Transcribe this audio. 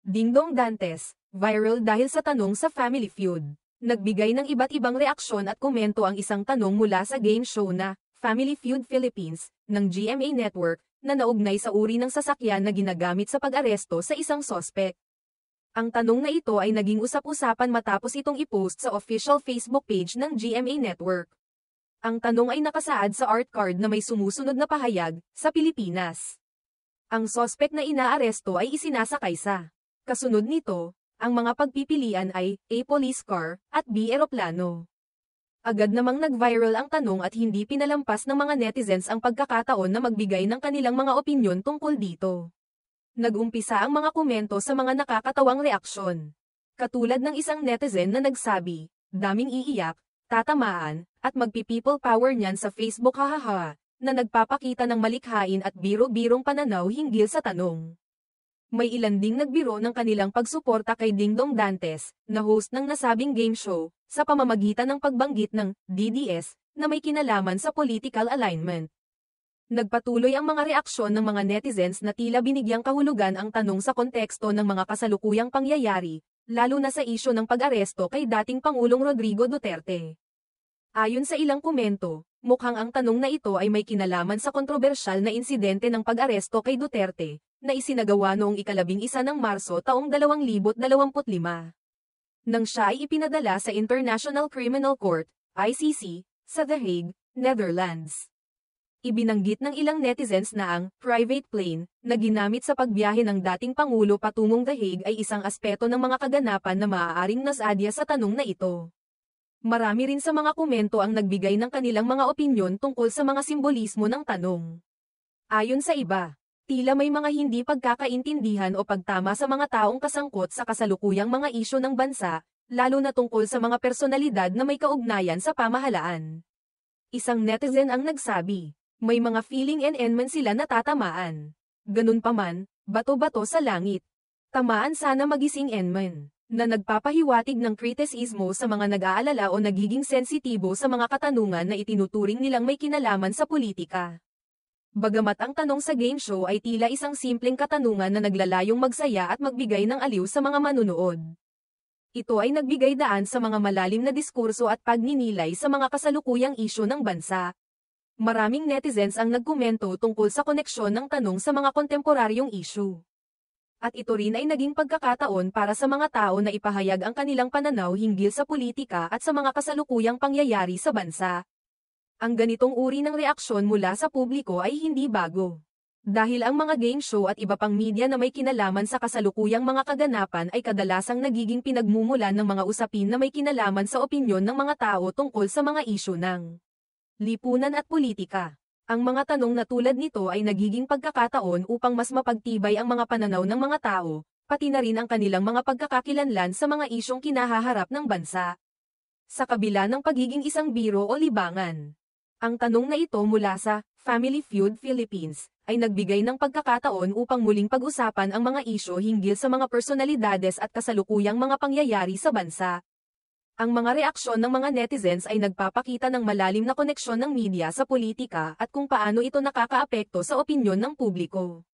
Dingdong Dantes, viral dahil sa tanong sa Family Feud. Nagbigay ng iba't ibang reaksyon at komento ang isang tanong mula sa game show na Family Feud Philippines ng GMA Network na naugnay sa uri ng sasakyan na ginagamit sa pag-aresto sa isang sospek. Ang tanong na ito ay naging usap-usapan matapos itong i-post sa official Facebook page ng GMA Network. Ang tanong ay nakasaad sa art card na may sumusunod na pahayag, sa Pilipinas. Ang sospek na inaaresto ay isinasakay sa. Kasunod nito, ang mga pagpipilian ay A. Police car at B. Eroplano. Agad namang nag-viral ang tanong at hindi pinalampas ng mga netizens ang pagkakataon na magbigay ng kanilang mga opinyon tungkol dito. Nag-umpisa ang mga komento sa mga nakakatawang reaksyon. Katulad ng isang netizen na nagsabi, daming iiyak, tatamaan, at magpi-people power niyan sa Facebook hahaha, na nagpapakita ng malikhain at biro-birong pananaw hinggil sa tanong. May ilan ding nagbiro ng kanilang pagsuporta kay Dingdong Dantes, na host ng nasabing game show, sa pamamagitan ng pagbanggit ng DDS, na may kinalaman sa political alignment. Nagpatuloy ang mga reaksyon ng mga netizens na tila binigyang kahulugan ang tanong sa konteksto ng mga kasalukuyang pangyayari, lalo na sa isyu ng pag-aresto kay dating Pangulong Rodrigo Duterte. Ayon sa ilang komento, mukhang ang tanong na ito ay may kinalaman sa kontrobersyal na insidente ng pag-aresto kay Duterte, na isinagawa noong 11 ng Marso taong 2025. Nang siya ay ipinadala sa International Criminal Court, ICC, sa The Hague, Netherlands. Ibinanggit ng ilang netizens na ang private plane na ginamit sa pagbiyahe ng dating Pangulo patungong The Hague ay isang aspeto ng mga kaganapan na maaaring nasadya sa tanong na ito. Marami rin sa mga komento ang nagbigay ng kanilang mga opinyon tungkol sa mga simbolismo ng tanong. Ayon sa iba, tila may mga hindi pagkakaintindihan o pagtama sa mga taong kasangkot sa kasalukuyang mga isyu ng bansa, lalo na tungkol sa mga personalidad na may kaugnayan sa pamahalaan. Isang netizen ang nagsabi, may mga feeling and enman sila na tatamaan. Ganun pa man, bato-bato sa langit. Tamaan sana magising enman, na nagpapahiwatig ng kritisismo sa mga nag-aalala o nagiging sensitibo sa mga katanungan na itinuturing nilang may kinalaman sa politika. Bagamat ang tanong sa game show ay tila isang simpleng katanungan na naglalayong magsaya at magbigay ng aliw sa mga manunood. Ito ay nagbigay daan sa mga malalim na diskurso at pagninilay sa mga kasalukuyang isyu ng bansa. Maraming netizens ang nagkomento tungkol sa koneksyon ng tanong sa mga kontemporaryong isyu. At ito rin ay naging pagkakataon para sa mga tao na ipahayag ang kanilang pananaw hinggil sa politika at sa mga kasalukuyang pangyayari sa bansa. Ang ganitong uri ng reaksyon mula sa publiko ay hindi bago. Dahil ang mga game show at iba pang media na may kinalaman sa kasalukuyang mga kaganapan ay kadalasang nagiging pinagmumulan ng mga usapin na may kinalaman sa opinyon ng mga tao tungkol sa mga isyu ng lipunan at politika. Ang mga tanong na tulad nito ay nagiging pagkakataon upang mas mapagtibay ang mga pananaw ng mga tao, pati na rin ang kanilang mga pagkakakilanlan sa mga isyong kinahaharap ng bansa. Sa kabila ng pagiging isang biro o libangan. Ang tanong na ito mula sa Family Feud Philippines ay nagbigay ng pagkakataon upang muling pag-usapan ang mga isyu hinggil sa mga personalidades at kasalukuyang mga pangyayari sa bansa. Ang mga reaksyon ng mga netizens ay nagpapakita ng malalim na koneksyon ng media sa politika at kung paano ito nakakaapekto sa opinyon ng publiko.